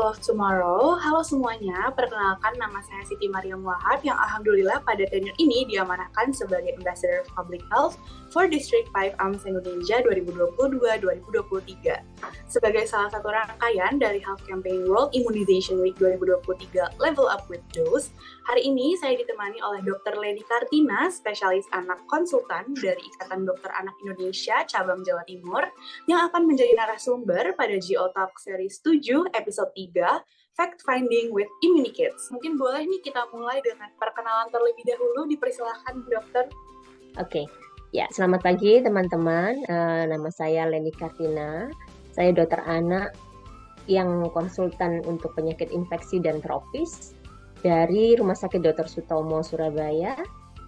People of Tomorrow. Halo semuanya, perkenalkan nama saya Siti Mariam Wahab yang alhamdulillah pada tenure ini diamanahkan sebagai Ambassador of Public Health for District 5 AMS Indonesia 2022-2023. Sebagai salah satu rangkaian dari Health Campaign World Immunization Week 2023 Level Up with Dose, hari ini saya ditemani oleh Dr. Leni Kartina, spesialis anak konsultan dari Ikatan Dokter Anak Indonesia, Cabang Jawa Timur, yang akan menjadi narasumber pada GO Talk Series 7 episode 3 Fact Finding with Immunikids. Mungkin boleh nih kita mulai dengan perkenalan terlebih dahulu, dipersilahkan dokter. Oke, ya selamat pagi teman-teman. Nama saya Leni Kartina. Saya dokter anak yang konsultan untuk penyakit infeksi dan tropis dari Rumah Sakit Dr. Sutomo Surabaya,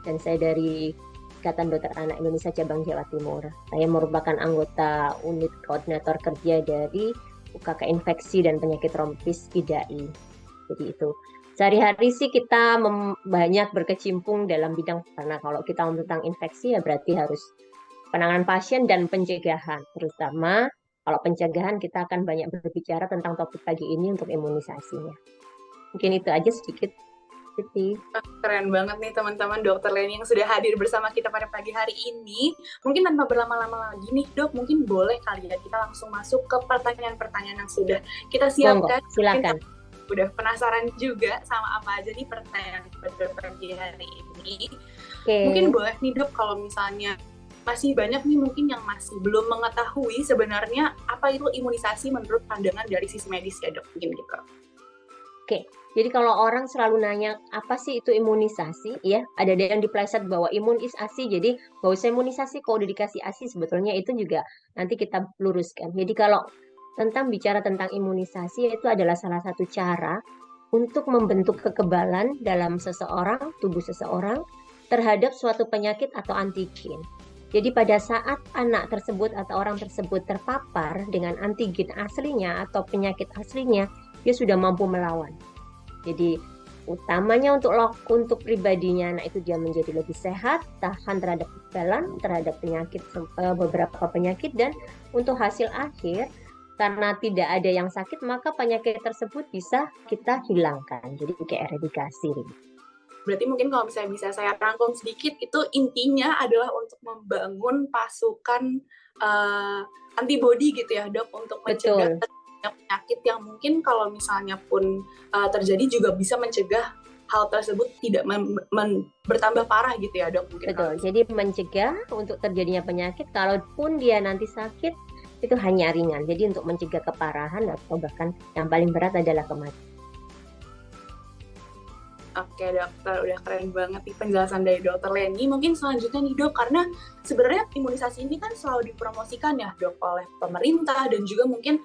dan saya dari Ikatan Dokter Anak Indonesia Cabang Jawa Timur. Saya merupakan anggota unit koordinator kerja dari UKK Infeksi dan Penyakit Tropis IDAI. Jadi itu. Sehari-hari sih kita banyak berkecimpung dalam bidang, karena kalau kita ngomong tentang infeksi ya berarti harus penanganan pasien dan pencegahan. Terutama kalau pencegahan kita akan banyak berbicara tentang topik pagi ini untuk imunisasinya. Mungkin itu aja sedikit. Keren banget nih teman-teman dokter Leni yang sudah hadir bersama kita pada pagi hari ini. Mungkin tanpa berlama-lama lagi nih dok, mungkin boleh kali ya kita langsung masuk ke pertanyaan-pertanyaan yang sudah kita siapkan. Monggo, silakan. Udah penasaran juga sama apa aja nih pertanyaan pada pagi hari ini. Mungkin boleh nih dok, kalau misalnya masih banyak nih mungkin yang masih belum mengetahui sebenarnya apa itu imunisasi menurut pandangan dari sisi medis ya dok, mungkin gitu. Oke, jadi kalau orang selalu nanya apa sih itu imunisasi, ya ada yang dipleset bahwa imun is ASI, jadi nggak usah imunisasi, kalau udah dikasih ASI sebetulnya itu juga nanti kita luruskan. Jadi kalau bicara tentang imunisasi, itu adalah salah satu cara untuk membentuk kekebalan dalam seseorang, tubuh seseorang terhadap suatu penyakit atau antigen. Jadi pada saat anak tersebut atau orang tersebut terpapar dengan antigen aslinya atau penyakit aslinya, dia sudah mampu melawan. Jadi utamanya untuk pribadinya anak itu dia menjadi lebih sehat, tahan terhadap kekebalan, terhadap penyakit, beberapa penyakit, dan untuk hasil akhir karena tidak ada yang sakit maka penyakit tersebut bisa kita hilangkan. Jadi kayak eradikasi. Berarti mungkin kalau misalnya bisa saya rangkum sedikit, itu intinya adalah untuk membangun pasukan antibodi gitu ya dok, untuk mencegah penyakit yang mungkin kalau misalnya pun terjadi juga bisa mencegah hal tersebut tidak bertambah parah gitu ya dok mungkin. Betul, jadi mencegah untuk terjadinya penyakit, kalaupun dia nanti sakit itu hanya ringan, jadi untuk mencegah keparahan atau bahkan yang paling berat adalah kematian. Oke dokter, udah keren banget nih penjelasan dari dokter Leni. Mungkin selanjutnya nih dok, karena sebenarnya imunisasi ini kan selalu dipromosikan ya dok oleh pemerintah dan juga mungkin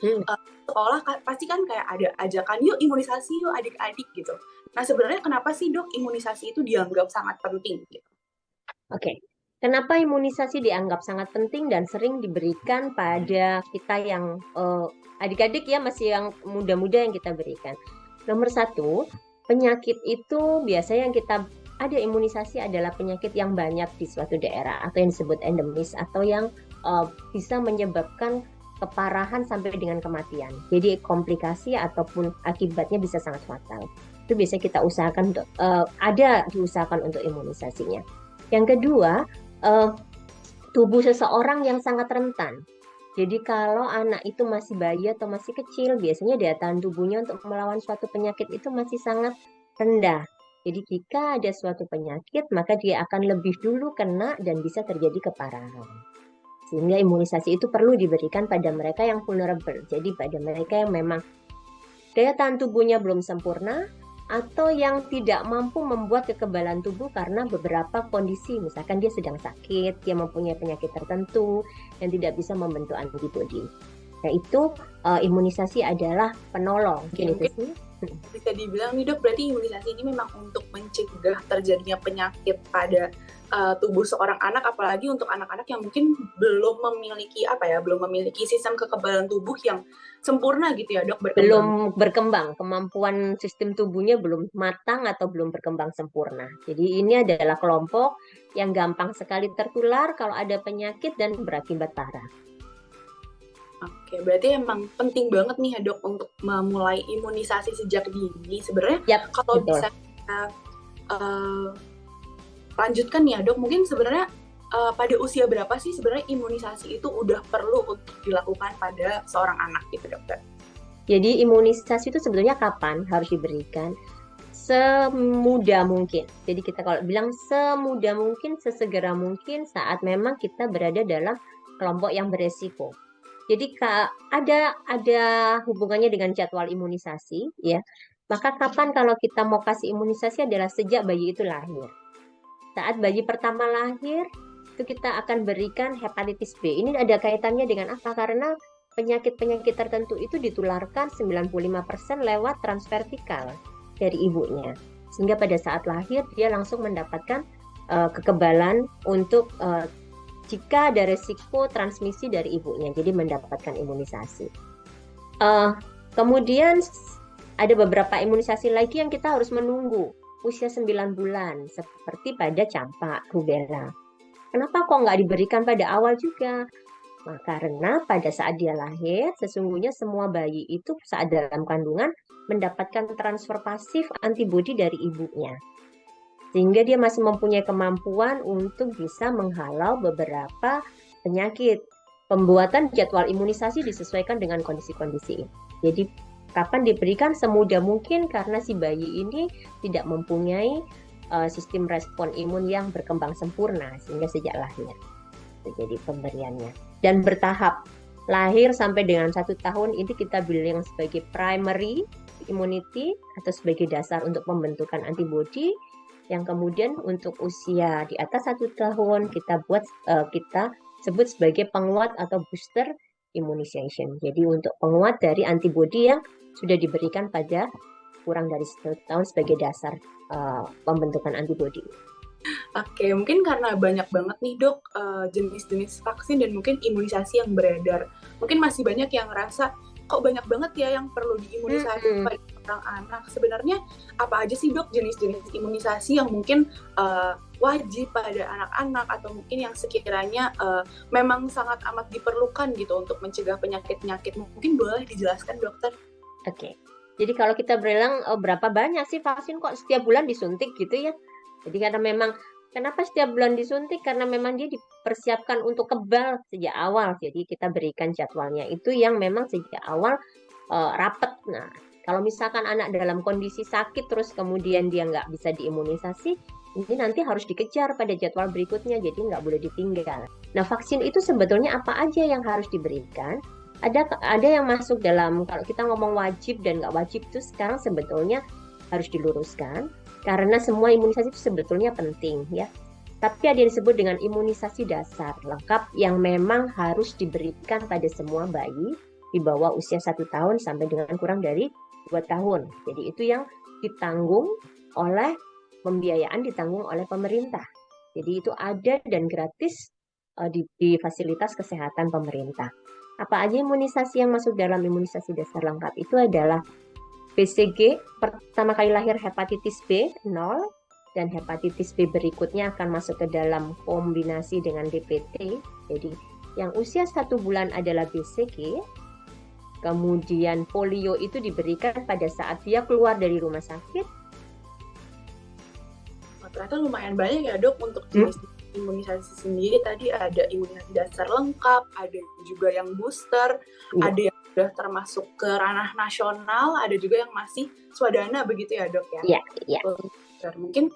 sekolah pasti kan kayak ada ajakan yuk imunisasi yuk adik-adik gitu. Nah sebenarnya kenapa sih dok imunisasi itu dianggap sangat penting gitu? Oke. Kenapa imunisasi dianggap sangat penting dan sering diberikan pada kita yang adik-adik ya, masih yang muda-muda yang kita berikan? Nomor satu, penyakit itu biasanya yang kita ada imunisasi adalah penyakit yang banyak di suatu daerah atau yang disebut endemis atau yang bisa menyebabkan keparahan sampai dengan kematian. Jadi komplikasi ataupun akibatnya bisa sangat fatal. Itu biasanya kita usahakan diusahakan untuk imunisasinya. Yang kedua, tubuh seseorang yang sangat rentan. Jadi kalau anak itu masih bayi atau masih kecil, biasanya daya tahan tubuhnya untuk melawan suatu penyakit itu masih sangat rendah. Jadi jika ada suatu penyakit, maka dia akan lebih dulu kena dan bisa terjadi keparahan. Sehingga imunisasi itu perlu diberikan pada mereka yang vulnerable. Jadi pada mereka yang memang daya tahan tubuhnya belum sempurna, atau yang tidak mampu membuat kekebalan tubuh karena beberapa kondisi, misalkan dia sedang sakit, dia mempunyai penyakit tertentu yang tidak bisa membentuk antibodi. Nah itu imunisasi adalah penolong. Bisa dibilang nih dok, berarti imunisasi ini memang untuk mencegah terjadinya penyakit pada tubuh seorang anak, apalagi untuk anak-anak yang mungkin belum memiliki sistem kekebalan tubuh yang sempurna gitu ya dok, belum berkembang, kemampuan sistem tubuhnya belum matang atau belum berkembang sempurna. Jadi ini adalah kelompok yang gampang sekali tertular kalau ada penyakit dan berakibat parah. Oke, berarti emang penting banget nih ya dok untuk memulai imunisasi sejak dini. Sebenarnya Yap, kalau betul. bisa kita eh, lanjutkan ya dok, mungkin sebenarnya pada usia berapa sih sebenarnya imunisasi itu udah perlu untuk dilakukan pada seorang anak gitu dokter? Jadi imunisasi itu sebetulnya kapan harus diberikan? Semudah mungkin. Jadi kita kalau bilang semudah mungkin, sesegera mungkin saat memang kita berada dalam kelompok yang beresiko. Jadi ada hubungannya dengan jadwal imunisasi, ya. Maka kapan kalau kita mau kasih imunisasi adalah sejak bayi itu lahir. Saat bayi pertama lahir, itu kita akan berikan hepatitis B. Ini ada kaitannya dengan apa? Karena penyakit-penyakit tertentu itu ditularkan 95% lewat transvertikal dari ibunya. Sehingga pada saat lahir dia langsung mendapatkan kekebalan untuk jika ada resiko transmisi dari ibunya, jadi mendapatkan imunisasi. Uh, Kemudian ada beberapa imunisasi lagi yang kita harus menunggu usia 9 bulan, seperti pada campak, rubella. Kenapa kok nggak diberikan pada awal juga? Nah, karena pada saat dia lahir, sesungguhnya semua bayi itu saat dalam kandungan mendapatkan transfer pasif antibodi dari ibunya. Sehingga dia masih mempunyai kemampuan untuk bisa menghalau beberapa penyakit. Pembuatan jadwal imunisasi disesuaikan dengan kondisi-kondisi ini. Jadi kapan diberikan semudah mungkin karena si bayi ini tidak mempunyai sistem respon imun yang berkembang sempurna sehingga sejak lahir jadi pemberiannya dan bertahap lahir sampai dengan 1 tahun ini kita bilang sebagai primary immunity atau sebagai dasar untuk pembentukan antibodi yang kemudian untuk usia di atas 1 tahun kita sebut sebagai penguat atau booster immunization. Jadi untuk penguat dari antibodi yang sudah diberikan pada kurang dari 1 tahun sebagai dasar pembentukan antibodi. Oke, mungkin karena banyak banget nih dok jenis-jenis vaksin dan mungkin imunisasi yang beredar. Mungkin masih banyak yang ngerasa kok banyak banget ya yang perlu diimunisasi pada orang anak. Sebenarnya apa aja sih dok jenis-jenis imunisasi yang mungkin wajib pada anak-anak atau mungkin yang sekiranya memang sangat amat diperlukan gitu untuk mencegah penyakit-penyakit. Mungkin boleh dijelaskan dokter? Oke. Jadi kalau kita bilang berapa banyak sih vaksin kok setiap bulan disuntik gitu ya. Jadi karena memang kenapa setiap bulan disuntik? Karena memang dia dipersiapkan untuk kebal sejak awal. Jadi kita berikan jadwalnya itu yang memang sejak awal rapet. Nah, kalau misalkan anak dalam kondisi sakit terus kemudian dia nggak bisa diimunisasi, ini nanti harus dikejar pada jadwal berikutnya. Jadi nggak boleh ditinggal. Nah, vaksin itu sebetulnya apa aja yang harus diberikan? Ada yang masuk dalam kalau kita ngomong wajib dan nggak wajib itu sekarang sebetulnya harus diluruskan karena semua imunisasi itu sebetulnya penting ya. Tapi ada yang disebut dengan imunisasi dasar lengkap yang memang harus diberikan pada semua bayi di bawah usia 1 tahun sampai dengan kurang dari 2 tahun. Jadi itu yang ditanggung oleh pembiayaan ditanggung oleh pemerintah. Jadi itu ada dan gratis di fasilitas kesehatan pemerintah. Apa aja imunisasi yang masuk dalam imunisasi dasar lengkap itu adalah BCG, pertama kali lahir hepatitis B 0, dan hepatitis B berikutnya akan masuk ke dalam kombinasi dengan DPT. Jadi yang usia 1 bulan adalah BCG, kemudian polio itu diberikan pada saat dia keluar dari rumah sakit. Ternyata lumayan banyak ya dok untuk jenis imunisasi sendiri. Tadi ada imunisasi dasar lengkap, ada juga yang booster, ada yang sudah termasuk ke ranah nasional, ada juga yang masih swadana begitu ya dok ya? Iya. Mungkin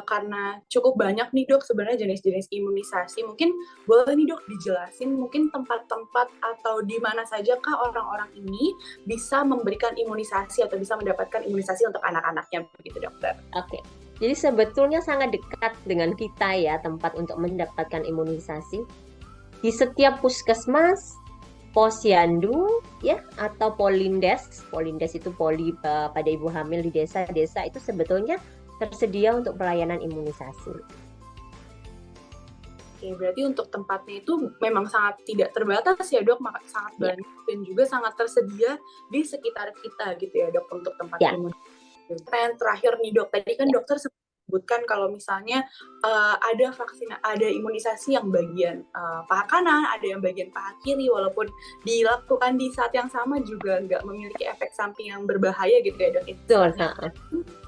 karena cukup banyak nih dok sebenarnya jenis-jenis imunisasi, mungkin boleh nih dok dijelasin mungkin tempat-tempat atau di mana saja kah orang-orang ini bisa memberikan imunisasi atau bisa mendapatkan imunisasi untuk anak-anaknya begitu dokter? Oke. Jadi sebetulnya sangat dekat dengan kita ya tempat untuk mendapatkan imunisasi. Di setiap puskesmas, posyandu ya atau polindes. Polindes itu pada ibu hamil di desa-desa itu sebetulnya tersedia untuk pelayanan imunisasi. Oke, berarti untuk tempatnya itu memang sangat tidak terbatas ya dok, sangat banyak dan juga sangat tersedia di sekitar kita gitu ya dok untuk tempat imunisasi. Pertanyaan terakhir nih dok, tadi kan dokter disebutkan kalau misalnya ada imunisasi yang bagian paha kanan, ada yang bagian paha kiri, walaupun dilakukan di saat yang sama juga nggak memiliki efek samping yang berbahaya gitu ya dok. Betul.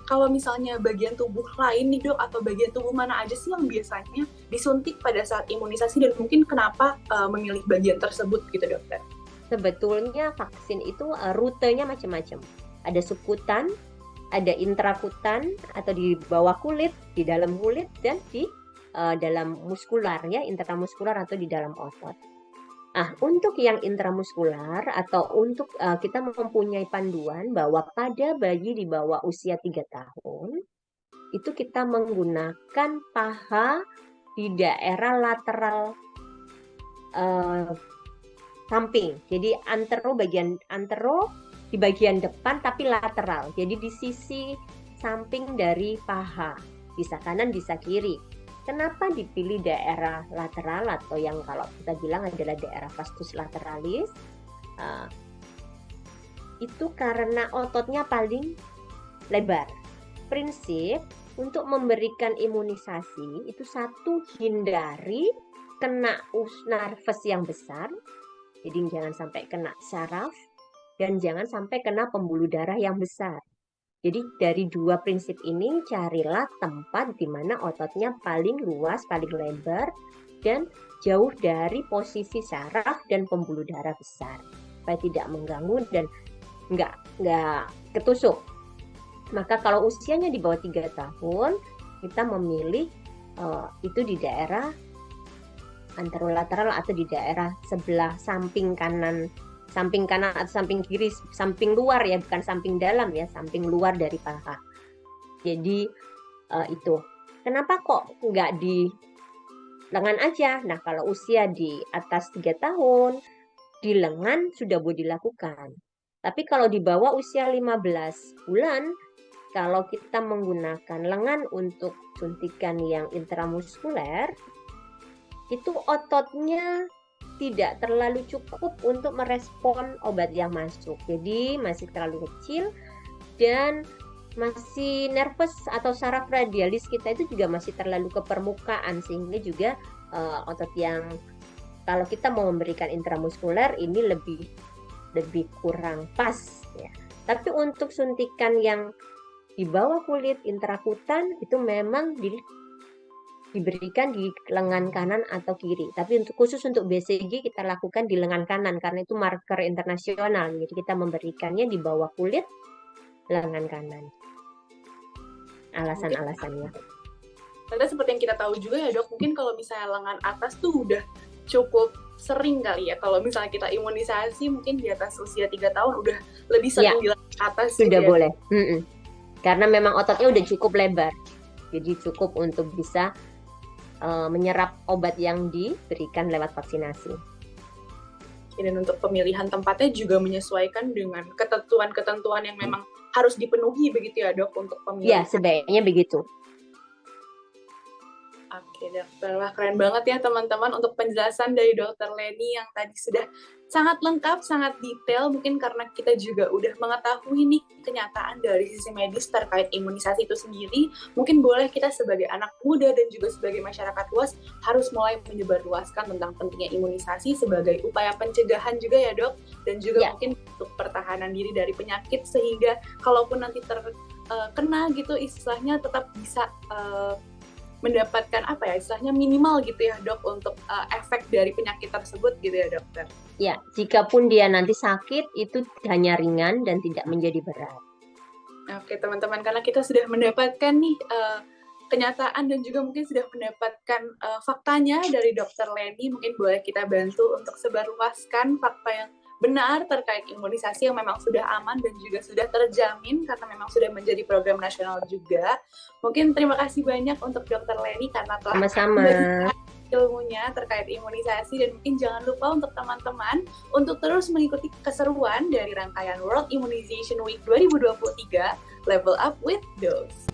Kalau misalnya bagian tubuh lain nih dok, atau bagian tubuh mana aja sih yang biasanya disuntik pada saat imunisasi, dan mungkin kenapa memilih bagian tersebut gitu dokter? Sebetulnya vaksin itu rutenya macam-macam. Ada subkutan, ada intrakutan atau di bawah kulit, di dalam kulit, dan di dalam muskular ya, intramuskular atau di dalam otot. Untuk yang intramuskular atau untuk kita mempunyai panduan bahwa pada bayi di bawah usia 3 tahun itu kita menggunakan paha di daerah lateral samping. Jadi bagian antero di bagian depan tapi lateral. Jadi di sisi samping dari paha, bisa kanan bisa kiri. Kenapa dipilih daerah lateral atau yang kalau kita bilang adalah daerah vastus lateralis? Itu karena ototnya paling lebar. Prinsip untuk memberikan imunisasi itu satu, hindari kena narves yang besar. Jadi jangan sampai kena saraf dan jangan sampai kena pembuluh darah yang besar. Jadi dari dua prinsip ini carilah tempat di mana ototnya paling luas, paling lebar, dan jauh dari posisi saraf dan pembuluh darah besar, supaya tidak mengganggu dan nggak ketusuk. Maka kalau usianya di bawah 3 tahun, kita memilih itu di daerah anterolateral atau di daerah sebelah samping kanan atau samping kiri, samping luar ya, bukan samping dalam ya, samping luar dari paha. Jadi itu. Kenapa kok nggak di lengan aja? Nah, kalau usia di atas 3 tahun, di lengan sudah boleh dilakukan. Tapi kalau di bawah usia 15 bulan, kalau kita menggunakan lengan untuk suntikan yang intramuskuler, itu ototnya tidak terlalu cukup untuk merespon obat yang masuk. Jadi masih terlalu kecil dan masih nervous atau saraf radialis kita itu juga masih terlalu ke permukaan, sehingga juga otot yang kalau kita mau memberikan intramuskuler ini lebih kurang pas ya. Tapi untuk suntikan yang di bawah kulit intrakutan itu memang diberikan di lengan kanan atau kiri. Tapi khusus untuk BCG kita lakukan di lengan kanan karena itu marker internasional. Jadi kita memberikannya di bawah kulit lengan kanan. Alasan-alasannya. Karena seperti yang kita tahu juga ya dok, mungkin kalau misalnya lengan atas tuh udah cukup sering kali ya. Kalau misalnya kita imunisasi mungkin di atas usia 3 tahun udah lebih sering di lengan atas. Sudah gitu boleh. Ya. Karena memang ototnya udah cukup lebar. Jadi cukup untuk bisa menyerap obat yang diberikan lewat vaksinasi. Dan untuk pemilihan tempatnya juga menyesuaikan dengan ketentuan-ketentuan yang memang harus dipenuhi begitu ya dok untuk pemilihan. Ya, sebaiknya begitu. Oke dokter, wah keren banget ya teman-teman untuk penjelasan dari dokter Leni yang tadi sudah sangat lengkap, sangat detail, mungkin karena kita juga udah mengetahui nih kenyataan dari sisi medis terkait imunisasi itu sendiri. Mungkin boleh kita sebagai anak muda dan juga sebagai masyarakat luas harus mulai menyebarluaskan tentang pentingnya imunisasi sebagai upaya pencegahan juga ya dok, dan juga mungkin untuk pertahanan diri dari penyakit sehingga kalaupun nanti terkena gitu istilahnya tetap bisa mendapatkan istilahnya minimal gitu ya dok untuk efek dari penyakit tersebut gitu ya dokter. Ya, jikapun dia nanti sakit itu hanya ringan dan tidak menjadi berat. Oke teman-teman, karena kita sudah mendapatkan nih kenyataan dan juga mungkin sudah mendapatkan faktanya dari dokter Leni, mungkin boleh kita bantu untuk sebarluaskan fakta yang benar terkait imunisasi yang memang sudah aman dan juga sudah terjamin karena memang sudah menjadi program nasional juga. Mungkin terima kasih banyak untuk Dr. Leni karena telah memberikan ilmunya terkait imunisasi, dan mungkin jangan lupa untuk teman-teman untuk terus mengikuti keseruan dari rangkaian World Immunization Week 2023 Level Up with Dose.